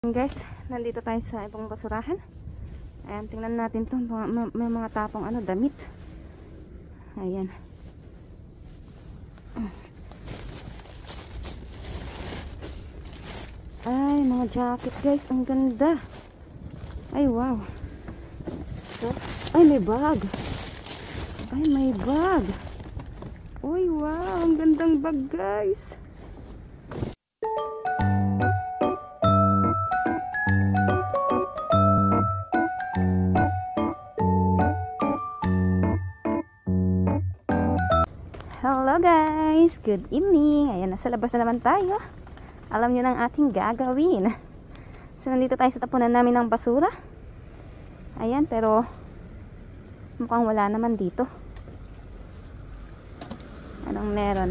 Guys, nandito tayo sa ibang basurahan. Ayan, tingnan natin to. May mga tapong damit. Ayan. Ay, mga jacket guys. Ang ganda. Ay, wow. So, ay, may bag. Ay, may bag. Uy, wow. Ang gandang bag guys. Hello guys, good evening. Ayan, nasa labas na naman tayo. Alam niyo ng ating gagawin. So, nandito tayo sa tapunan namin ng basura. Ayan, pero mukhang wala naman dito. Anong meron?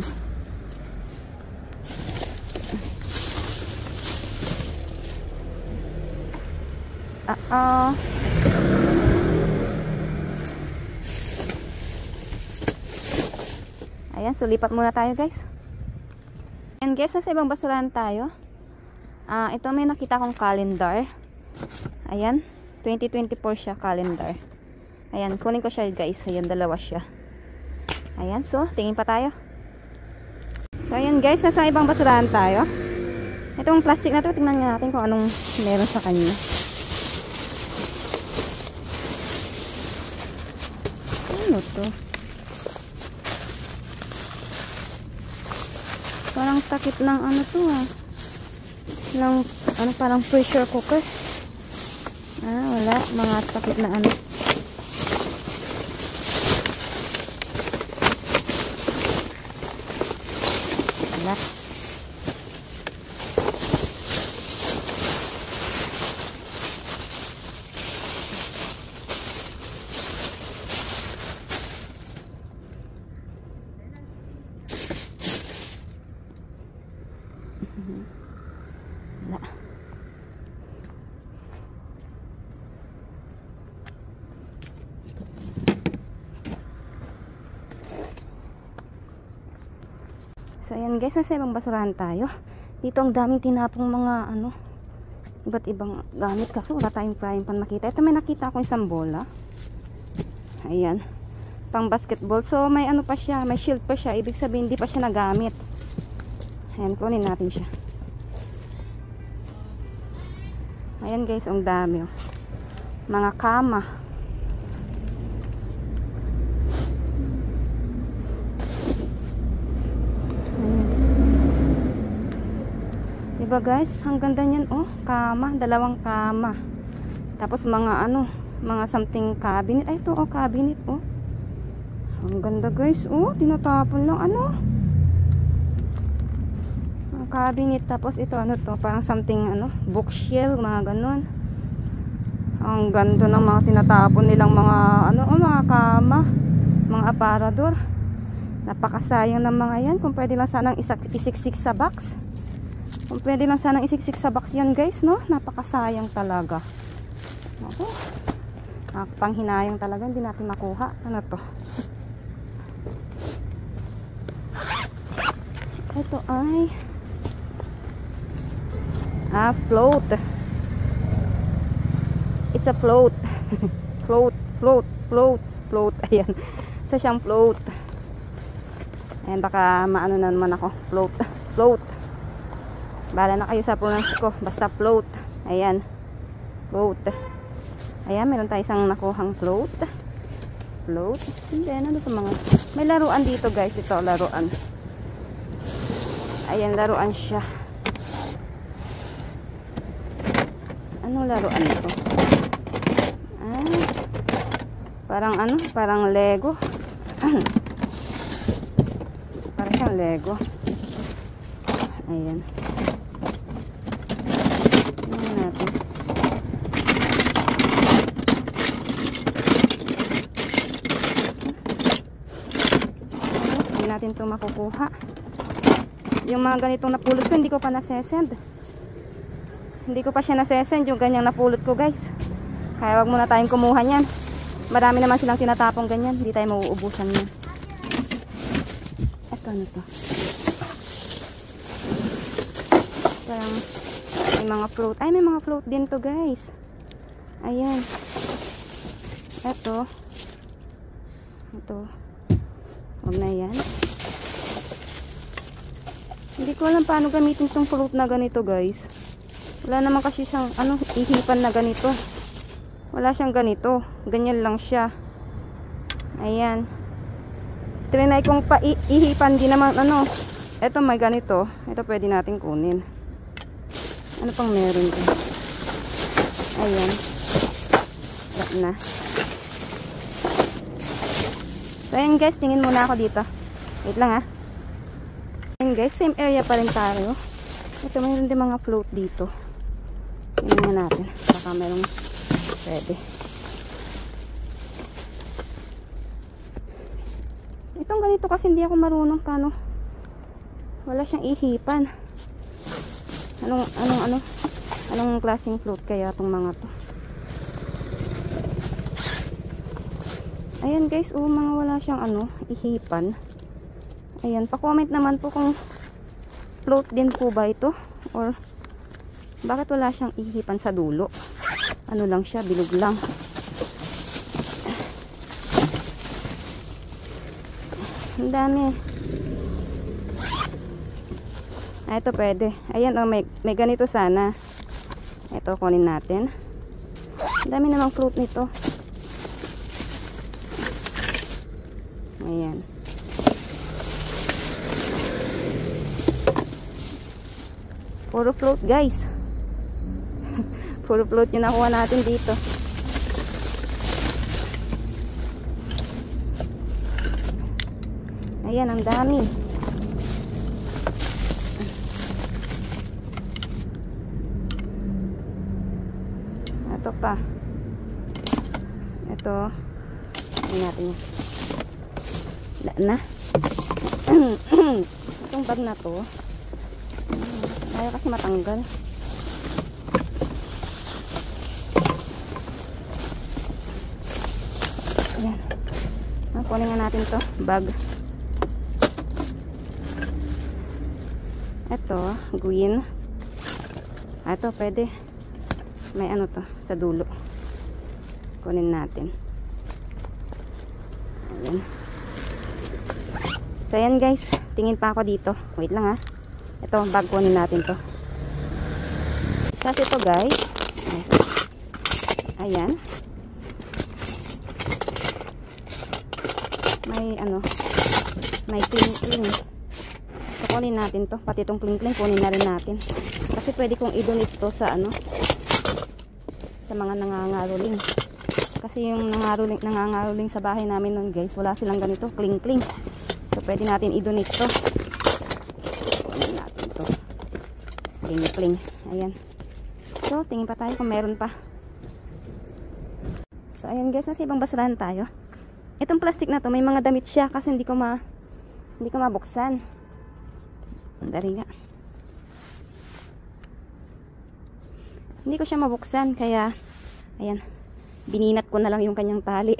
Ayan, so lipat muna tayo guys. And guys, nasa ibang basurahan tayo. Ito may nakita kong calendar. Ayan, 2024 siya calendar. Ayan, kunin ko siya guys. Ayan, dalawa siya. Ayan, so tingin pa tayo. So ayan guys, nasa ibang basurahan tayo. Itong plastic na to, tingnan nga natin kung anong meron sa kanya. Ano to? Parang takip ng ano to ng parang pressure cooker. Wala, mga takip na ano. Wala. Wala. So ayan guys, nasa ibang basurahan tayo. Dito ang daming tinapong mga iba't ibang gamit kasi wala tayong frying pan makita. Ito may nakita akong isang bola. Ayan, pang basketball. So may pa siya, may shield pa siya. Ibig sabihin hindi pa siya nagamit. Ayan, kunin natin siya. Ayan guys, ang dami mga kama. Ayan. Diba guys, ang ganda niyan kama, dalawang kama. Tapos mga mga something cabinet. Ay, ito cabinet Ang ganda guys, tinatapon lang cabinet. Tapos ito to, parang something bookshelf, mga ganun. Ang ganda ng mga tinatapon nilang mga mga kama, mga aparador. Napakasayang ng mga yan. Kung pwede lang sanang isiksik sa box. Kung pwede lang sanang isiksik sa box yan guys, no? Napakasayang talaga. Panghinayang talaga, hindi natin makuha. Ano to? Ito ay float. It's a float. float. Ayan. Isa siyang float. Ayan, baka maano na naman ako. Float. Bahala na kayo sa pronounce ko. Basta float. Ayan. Float. Ayan, meron tayo isang nakuhang float. And then, ano ito mga? May laruan dito guys. Ito, laruan. Ayan, laruan siya. Anong laruan ito? Parang Lego. Parang siyang Lego. Ayan. Ayan natin. Hindi natin ito makukuha. Yung mga ganitong napulot ko, hindi ko pa nasesend. Hindi ko pa siya nasesend yung ganyang napulot ko guys. Kaya wag muna tayong kumuha niyan. Marami naman silang tinatapong ganyan. Hindi tayo mauubusan niyan. Ito to. Parang May mga float. Ay, may mga float din to guys. Ayan. Ito. Huwag na yan. Hindi ko alam paano gamitin itong float na ganito guys. Wala naman kasi siyang ihipan na ganito. Wala siyang ganito. Ganyan lang siya. Ayan. Trinay kong ihipan din naman Ito may ganito. Ito pwede natin kunin. Ano pang meron din? Ayan. Wala na. So ayan guys, tingin muna ako dito. Wait lang Ayan guys, same area pa rin tayo. Ito mayroon din mga float dito. Tingnan natin. Baka merong pwede. Itong ganito kasi hindi ako marunong paano. Wala siyang ihipan. Anong klaseng float kaya itong mga to? Ayan guys, mga wala siyang ihipan. Ayan, pa-comment naman po kung float din po ba ito or bakit wala siyang ihipan sa dulo. Ano lang siya, bilog lang. Ang dami. Ito pwede. Ayan, may ganito sana. Ito, kunin natin. Ang dami namang float nito. Ayan. Puro float guys. Puro float yung nakuha natin dito. Ayan, ang dami. Ito pa. Ito. Tingnan natin yan. Wala na. Itong bag na to. Ayaw kasi matanggal. Ayan. Kunin nga natin to. Bag. Ito. Green. Ito pwede. May to sa dulo. Kunin natin. Ayan. So ayan guys. Tingin pa ako dito. Wait lang Ito, bag kunin natin to. Kasi to guys. Ayan. May cling-cling. So kunin natin to. Pati itong cling-cling kunin na rin natin. Kasi pwede kong i-donate to sa sa mga nangangaroling. Kasi yung nangangaroling sa bahay namin nun guys, wala silang ganito, cling-cling. So pwede natin i-donate to. Pling. Ayan. So, tingin pa tayo kung meron pa. So, ayan guys, nasa ibang basurahan tayo. Itong plastic na to, may mga damit siya kasi hindi ko mabuksan. Andali nga. Hindi ko siya mabuksan, kaya ayan, bininat ko na lang yung kanyang tali.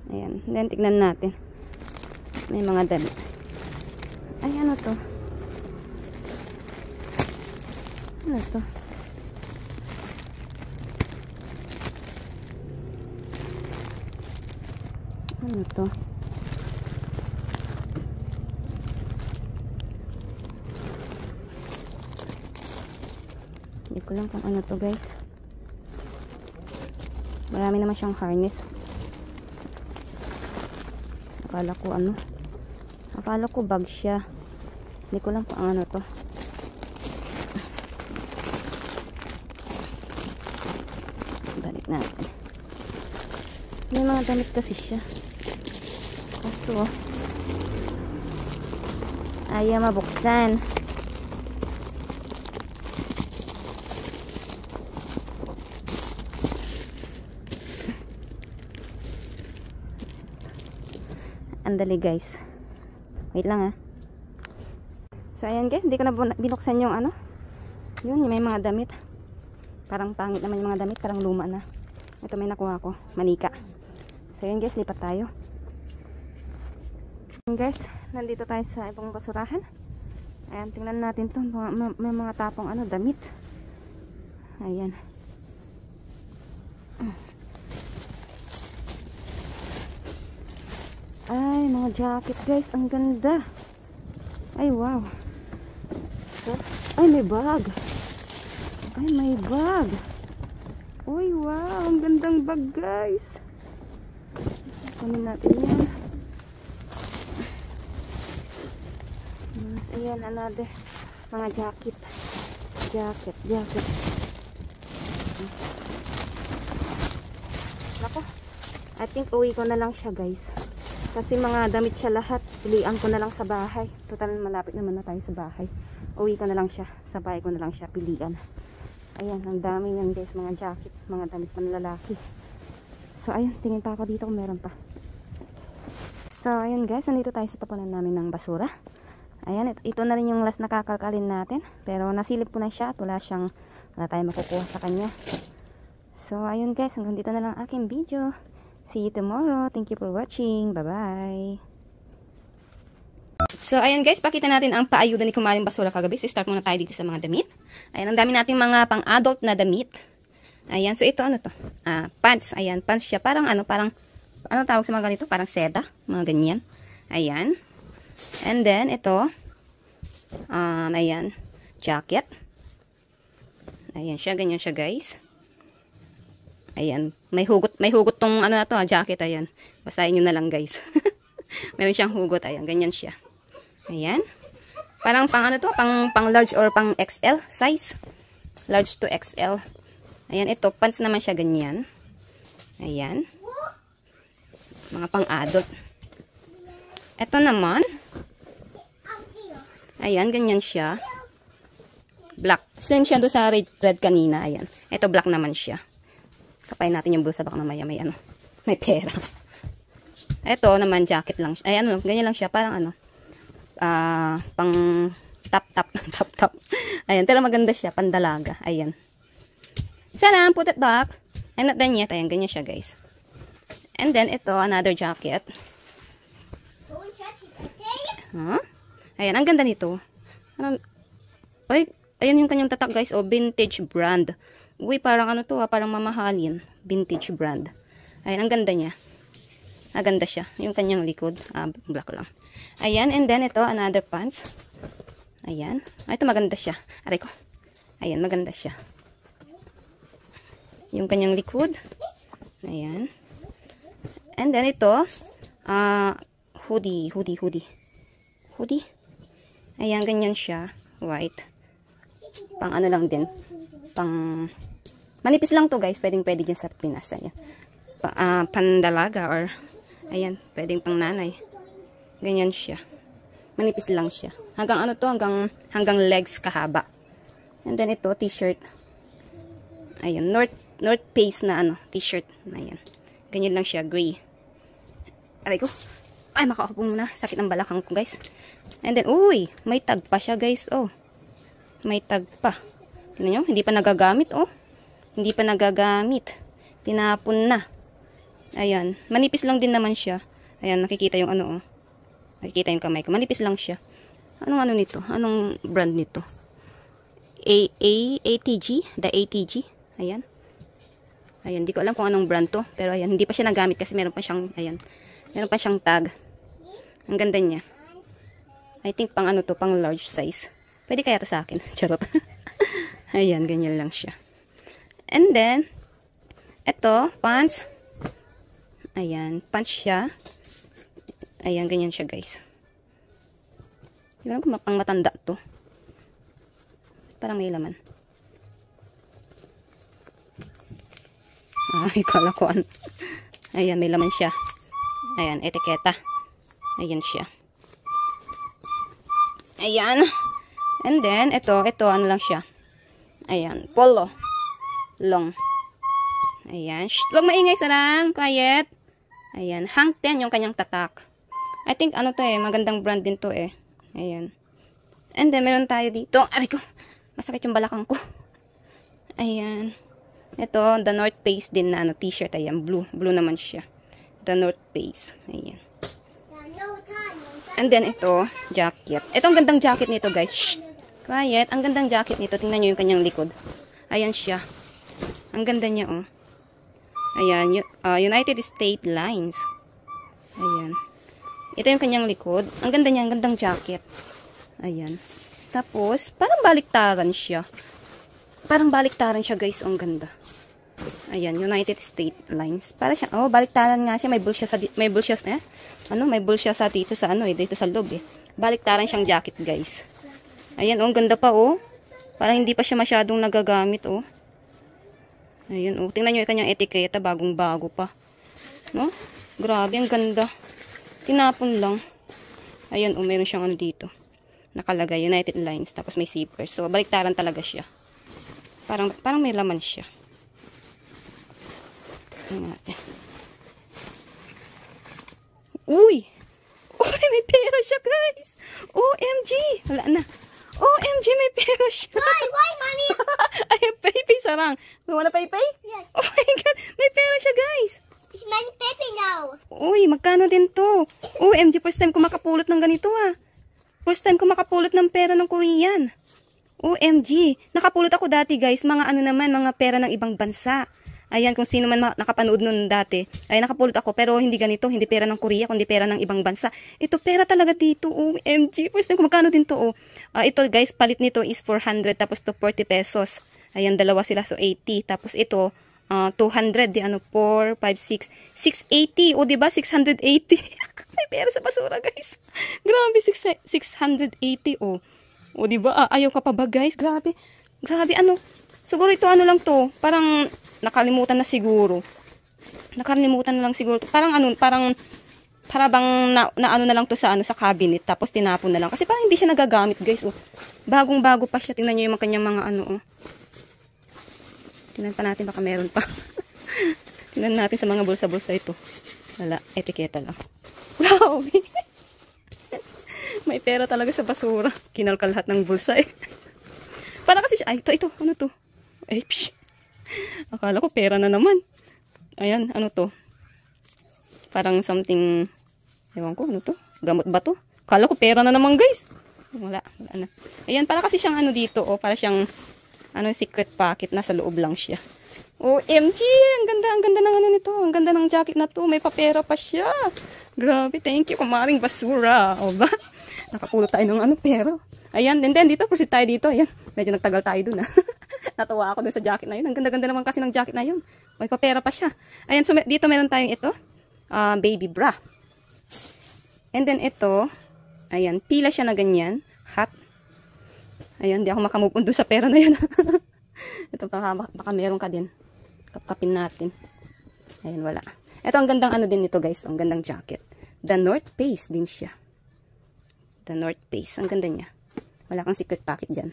Ayan, then tignan natin. May mga damit. Ay, ano to? Ano to? Ano to? Hindi ko lang kung ano to guys. Marami naman siyang harness. Akala ko bag siya. Hindi ko lang kung ano to. Natin. May mga damit kasi siya. Kaso ayaw mabuksan. Andali guys. Wait lang So ayan guys, hindi ko na binuksan yung yun, may mga damit. Parang pangit naman yung mga damit, parang luma na. Ito may nakuha ko, manika. So yun guys, lipat tayo. Guys, nandito tayo sa ibang basurahan. Ayan, tingnan natin to. May mga tapong ano, damit. Ayan. Ay, mga jacket guys. Ang ganda. Ay, wow. So, ay, may bag. Ay, may bag. Uy, wow. Ang gandang bag guys. Kunin natin yan. Ayan, another. Mga jacket. Jacket. Nako. I think uwi ko na lang siya guys. Kasi mga damit siya lahat. Pilian ko na lang sa bahay. Total malapit naman na tayo sa bahay. Uwi ko na lang siya. Sa bahay ko na lang siya pilian. Ayan, ang dami yan guys. Mga jacket. Mga damit panlalaki. So ayun, tingin pa ako dito kung meron pa. So ayun guys, nandito tayo sa tapunan namin ng basura. Ayan, ito na rin yung last na kakalkalin natin. Pero nasilip ko na siya at wala tayong makukuha sa kanya. So ayun guys, hanggang dito na lang aking video. See you tomorrow. Thank you for watching. Bye-bye. So, ayan guys, pakita natin ang paayuda ni Kumaring Basura kagabi. So, start muna tayo dito sa mga damit. Ayan, ang dami nating mga pang-adult na damit. Ayan, so ito ano to? Pants. Ayan, pants siya. Parang ano tawag sa mga ganito? Parang seda. Mga ganyan. Ayan. And then, ito. Ayan, jacket. Ayan siya, ganyan siya guys. Ayan, may hugot tong ano na to, jacket, ayan. Basahin nyo na lang guys. Meron siyang hugot, ayan, ganyan siya. Ayan. Parang pang ano to, pang large or pang XL size. Large to XL. Ayan, ito, pants naman siya ganyan. Ayan. Mga pang adult. Ito naman. Ayan, ganyan siya. Black. Same siya doon sa red kanina, ayan. Ito black naman siya. Kapain natin yung blusa, baka mamaya may pera. Ito naman, jacket lang siya. Ay, ano, ganyan lang siya. Parang ano, pang top. Ayan, pero maganda siya, pandalaga. Ayan. Sana, put it back. I'm not done yet. Ayan, ganyan siya, guys. And then, ito, another jacket. Ayan, ang ganda nito. Ano, ay, ayan yung kanyang tatak, guys. O, vintage brand. Uy, parang ano to parang mamahalin. Vintage brand. Ayan, ang ganda niya. Ganda siya. Yung kanyang likod. Black lang. Ayan, and then ito, another pants. Ayan. Ito maganda siya. Aray ko. Ayan, maganda siya. Yung kanyang likod. Ayan. And then ito, hoodie. Ayan, ganyan siya. White. Pang ano lang din. Manipis lang to guys, pwede dyan sa Pinas. Ayan. Pandalaga or ayan, pwedeng pang nanay. Ganyan siya. Manipis lang siya. Hanggang ano to, hanggang legs kahaba. And then ito, t-shirt. Ayan, North Face na ano, t-shirt. Ayan. Ganyan lang siya, gray. Aray ko. Ay, makaupo muna. Sakit ng balakang ko guys. And then, uy, may tag pa siya guys. Oh. May tag pa. Tignan nyo, hindi pa nagagamit, oh. Hindi pa nagagamit. Tinapon na. Ayan. Manipis lang din naman siya. Ayan, nakikita yung ano, oh. Nakikita yung kamay ko. Manipis lang siya. Anong ano nito? Anong brand nito? ATG? The ATG? Ayan. Ayan, hindi ko alam kung anong brand to. Pero ayan, hindi pa siya nagamit kasi meron pa siyang, ayan. Meron pa siyang tag. Ang ganda niya. I think pang ano to, pang large size. Pwede kaya to sa akin? Charot. Ayan, ganyan lang siya. And then, ito, pants. Ayan, pants siya. Ayan, ganyan siya, guys. Hindi ko alam kung pang matanda to. Parang may laman. Ay, kala ko ano. Ayan, may laman siya. Ayan, etiketa. Ayan siya. Ayan. And then, ito, ano lang siya. Ayan, polo. Long. Ayan. Shh, huwag maingay, sarang. Quiet. Ayan, Hang Ten yung kanyang tatak. I think, ano to magandang brand din to Ayan. And then, meron tayo dito. Aray ko, masakit yung balakang ko. Ayan. Ito, the North Face din na t-shirt. Ayan, blue. Blue naman siya. The North Face. Ayan. And then, ito, jacket. Ito, ang gandang jacket nito, guys. Shh! Quiet. Ang gandang jacket nito. Tingnan nyo yung kanyang likod. Ayan siya. Ang ganda niya, oh. Ayan. United States Lines. Ayan. Ito yung kanyang likod. Ang ganda niya. Ang gandang jacket. Ayan. Tapos, parang baliktaran siya. Parang baliktaran siya, guys. Ang ganda. Ayan, United States Lines. Para siya, oh, baliktaran nga siya. May bull siya sa, may bull siya, may bull siya sa dito sa, dito sa loob, Baliktaran siyang jacket, guys. Ayan, oh, ang ganda pa, oh. Parang hindi pa siya masyadong nagagamit, oh. Ayan, oh. Tingnan nyo yung kanyang etiketa, bagong-bago pa. No? Grabe, ang ganda. Tinapon lang. Ayan, oh, meron siyang dito. Nakalagay, United Lines. Tapos may zipper. So, baliktaran talaga siya. Parang may laman siya. Natin. Uy! Uy, may pera siya, guys! OMG! Wala na. OMG, may pera siya! Why, mommy? Ay, pay sarang. Wala pay? Yes. Oh my God! May pera siya, guys! It's my Pepe now. Uy, magkano din to? OMG, first time ko makapulot ng ganito, First time ko makapulot ng pera ng Korean. OMG! Nakapulot ako dati, guys. Mga mga pera ng ibang bansa. Ayan, kung sino man nakapanood nun dati. Ay, nakapulot ako. Pero hindi ganito. Hindi pera ng Korea, kundi pera ng ibang bansa. Ito, pera talaga dito. OMG. First time, kung magkano din to, ito, guys, palit nito is 400. Tapos to 40 pesos. Ayan, dalawa sila. So, 80. Tapos ito, 200. 4, 5, 6. 680. O, diba? 680. May pera sa basura, guys. Grabe, 680. O, diba? Ayaw ka pa ba, guys? Grabe. Grabe, siguro ito lang to. Parang nakalimutan na siguro. Nakalimutan na lang siguro. Parang para bang na lang to sa sa cabinet tapos tinapon na lang. Kasi parang hindi siya nagagamit, guys. Bagong-bago pa siya. Tingnan niyo yung kanyang mga Tingnan pa natin baka meron pa. Tingnan natin sa mga bulsa-bulsa ito. Wala, etiketa lang. Wow. May pera talaga sa basura. Kinalkal lahat ng bulsa Para kasi siya, ito, ano to? Ay, psh. Akala ko pera na naman. Ayan, ano to? Parang something, ewan ko, ano to? Gamot ba to? Akala ko pera na naman, guys. Wala na. Ayan, para kasi siyang dito, para siyang, secret pocket, nasa loob lang siya. OMG, ang ganda ng nito. Ang ganda ng jacket na to. May papera pa siya. Grabe, thank you, kumaring basura. O ba? Nakapulot tayo ng pera. Ayan, and then dito, proceed tayo dito. Ayan, medyo nagtagal tayo dun Natuwa ako dun sa jacket na yun. Ang ganda-ganda naman kasi ng jacket na yun. May papera pa siya. Ayan, so dito meron tayong ito. Baby bra. And then ito, ayan, pila siya na ganyan. Hot. Ayan, di ako makamove on dun sa pera na yun. Ito, baka meron ka din. Kapkapin natin. Ayan, wala. Ito, ang gandang din nito, guys. Ang gandang jacket. The North Face din siya. The North Face. Ang ganda niya. Wala kang secret pocket dyan.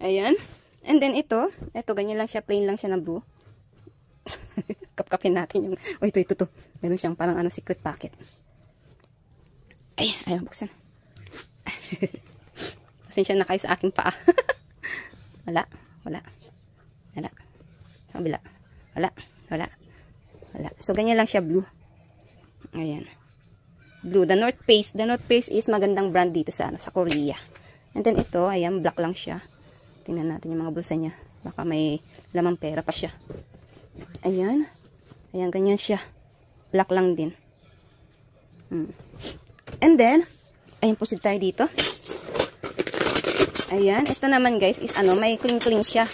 Ayan. And then ito, ganyan lang siya, plain lang siya na blue. Kapkapin natin yung, ito. Meron siyang parang secret pocket. Ay, ayaw buksan. Pasensya na kayo sa aking paa. Wala. Sa kabila. Wala. So, ganyan lang siya, blue. Ayan. Blue. The North Face. The North Face is magandang brand dito sa Korea. And then ito, ayan, black lang siya. Tingnan natin yung mga bulsa niya. Baka may lamang pera pa siya. Ayan. Ayan, ganyan siya. Black lang din. And then, ayan, proceed tayo dito. Ayan. Ito naman, guys, is may cling-cling siya.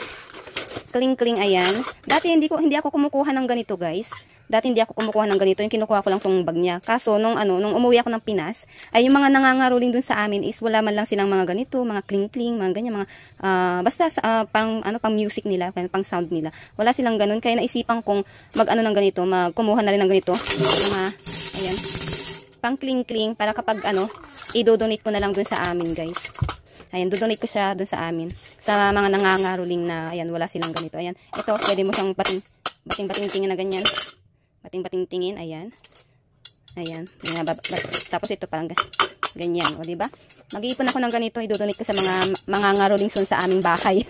Cling-cling, ayan. Dati hindi ako kumukuha ng ganito, guys. Yung kinukuha ko lang tong bag niya. Kaso, nung umuwi ako ng Pinas, ay yung mga nangangaroling dun sa amin is wala man lang silang mga ganito, mga kling-kling, mga ganyan, mga, basta, pang music nila, pang sound nila. Wala silang ganun. Kaya naisipan kong ng ganito, kumuha na rin ng ganito. Mga, ayan, pang kling-kling, para kapag, i-donate ko na lang dun sa amin, guys. Ayan, dodonate ko siya dun sa amin. Sa mga nangangaroling na, ayan, wala silang ganito. Ayan, ito, pwede mo siyang bating-bating-tingin na ganyan. Bating-bating-tingin, ayan. Ayan. Tapos ito parang ganyan, o diba? Mag-iipon ako ng ganito, i-donate ko sa mga ngaroling sa aming bahay.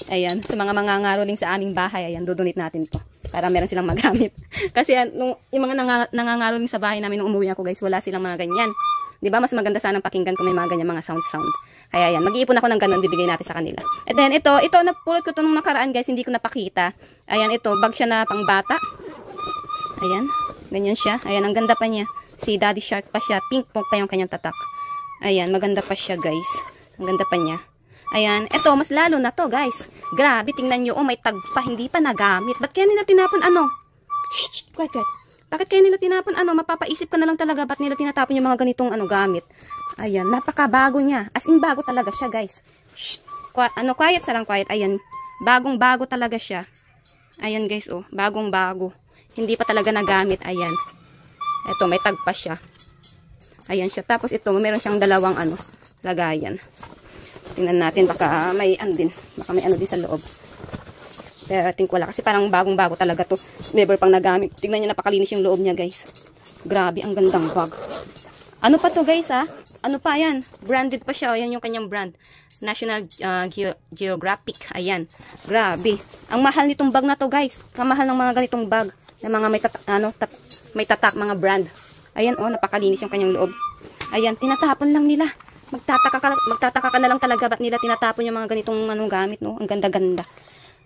Ayan, sa mga ngaroling sa aming bahay, ayan, dodonate natin to. para meron silang magamit. Kasi yung mga nangangaroling sa bahay namin nung umuwi ako guys, wala silang mga ganyan. 'Di ba? Mas maganda sanang pakinggan kung may mga ganyan mga sound. Kaya yan, mag-iipon ako ng ganun, bibigay natin sa kanila. And then ito napulot ko to nung nakaraan guys, hindi ko napakita. Ayan, ito, bag siya na pangbata. Ayan, ganyan siya. Ayan, ang ganda pa niya. Si Daddy Shark pa siya, pink pa yung kanyang tatak. Ayan, maganda pa siya guys. Ang ganda pa niya. Ayan, ito, mas lalo na to, guys. Grabe, tingnan nyo, oh, may tag pa, hindi pa nagamit. Ba't kaya nila tinapon, ano? Shh, quiet. Bakit kaya nila tinapon, ano? Mapapaisip ka na lang talaga, ba't nila tinapon yung mga ganitong, gamit? Ayan, napakabago niya. As in, bago talaga siya, guys. Shh, quiet, sarang quiet. Ayan, bagong-bago talaga siya. Ayan, guys, oh, bagong-bago. Hindi pa talaga nagamit, ayan. Ito, may tag pa siya. Ayan siya. Tapos ito, meron siyang dalawang, lagayan. Tingnan natin, baka may din. Baka may din sa loob. Pero I think wala. Kasi parang bagong-bago talaga to. Never pang nagamit. Tingnan niyo, napakalinis yung loob niya, guys. Grabe, ang gandang bag. Ano pa to, guys, ha? Ano pa, yan? Branded pa siya. Ayan yung kanyang brand. National Geographic. Ayan. Grabe. Ang mahal nitong bag na to, guys. Kamahal ng mga ganitong bag. Ng mga may tatak, mga brand. Ayan, oh, napakalinis yung kanyang loob. Ayan, tinatapon lang nila. Magtataka ka na lang talaga ba't nila tinatapon yung mga ganitong gamit, no? Ang ganda-ganda.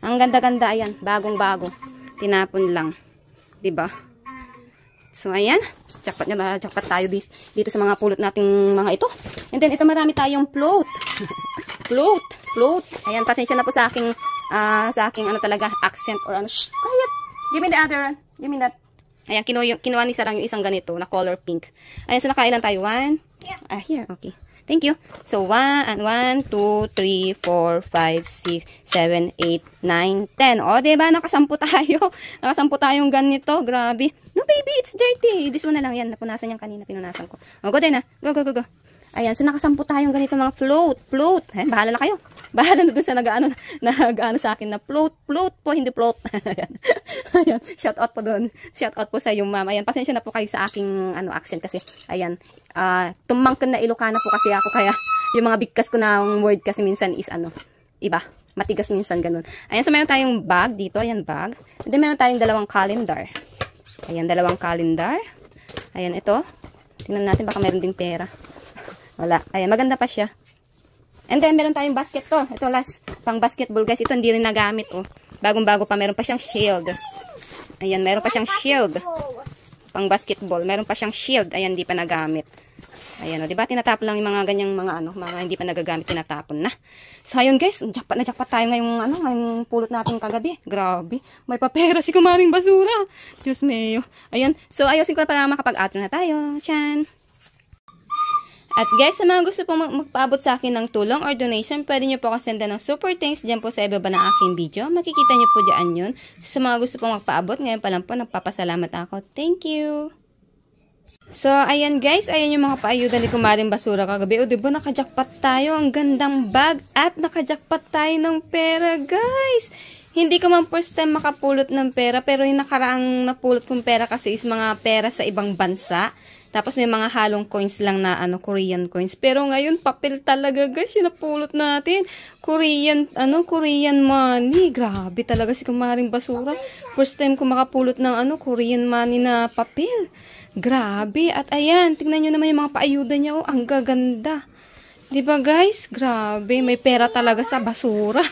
Ang ganda-ganda, ayan. Bagong-bago. Tinapon lang. 'Di ba? So, ayan. Jackpot tayo dito sa mga pulot nating mga ito. And then, ito marami tayong float. float. Ayan, pasensya na po sa aking talaga, accent or Shh, quiet. Give me the other one. Give me that. Ayan, kinuha ni Sarang yung isang ganito na color pink. Ayan, so nakailan tayo? 1. Here, okay. Thank you. So, 1, 2, 3, 4, 5, 6, 7, 8, 9, 10. O, diba? Nakasampu tayo. Nakasampu tayong ganito. Grabe. No, baby, it's dirty. This one na lang. Yan, napunasan yan kanina. Pinunasan ko. O, go din na. Go. Ayan, so nakasampu tayong ganito mga float. Ayan, bahala na kayo. Bahala na dun sa nag-ano sa akin na float po, hindi float. Ayan, shout out po dun. Shout out po sa yung mama. Ayan, pasensya na po kayo sa aking accent kasi, ayan, tumangkin na Ilocana po kasi ako, kaya yung mga bigkas ko na word kasi minsan is iba. Matigas minsan ganun. Ayan, so meron tayong bag dito. Ayan, bag. And then meron tayong dalawang calendar. Ayan, dalawang calendar. Ayan, ito. Tingnan natin, baka meron ding pera. Wala. Ayan, maganda pa siya. And then, meron tayong basket to. Ito, last. Pang basketball, guys. Ito, hindi rin nagamit, oh. Bagong-bago pa. Meron pa siyang shield. Ayan, meron pa siyang shield. Pang basketball. Meron pa siyang shield. Ayan, hindi pa nagamit. Ayan, oh. Diba? Tinatapon lang yung mga ganyang mga hindi pa nagagamit, tinatapon na. So, ayun, guys. Jackpot tayo ngayong pulot natin kagabi. Grabe. May papera si Kumaring Basura. Diyos mayo. Ayan. So, ayusin ko para makapag-outro na tayo. Tiyan. At guys, sa mga gusto pong magpaabot sa akin ng tulong or donation, pwede nyo po kasenda ng super thanks dyan po sa ibaba ng aking video. Makikita nyo po dyan yun. So, sa mga gusto pong magpaabot, ngayon pa lang po, nagpapasalamat ako. Thank you! So, ayan guys, ayan yung mga paayuda ni Kumaring Basura kagabi. O, diba, nakajackpot tayo. Ang gandang bag at nakajackpot tayo ng pera, guys! Hindi ko man first time makapulot ng pera, pero yung nakaraang napulot kong pera kasi is mga pera sa ibang bansa. Tapos may mga halong coins lang na Korean coins. Pero ngayon papel talaga, guys, yung napulot natin. Korean money. Grabe talaga si Kumaring Basura. First time ko makapulot ng Korean money na papel. Grabe. At ayan, tingnan nyo naman yung mga paayuda niya. Oh, ang gaganda. 'Di ba, guys? Grabe, may pera talaga sa basura.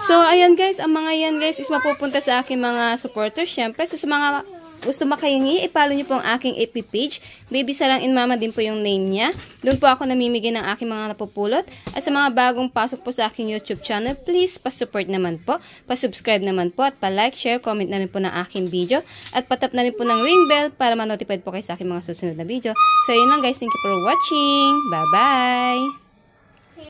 So, ayan guys, ang mga yan guys is mapupunta sa aking mga supporters. Syempre, so sa mga gusto makahingi, i-follow nyo po ang aking FB page. Baby Sarang in Mama din po yung name niya. Doon po ako namimigay ng aking mga napupulot. At sa mga bagong pasok po sa aking YouTube channel, please pa-support naman po. Pa-subscribe naman po at pa-like, share, comment na rin po ng aking video. At patap na rin po ng ring bell para ma-notified po kayo sa aking mga susunod na video. So, yun lang guys. Thank you for watching. Bye-bye!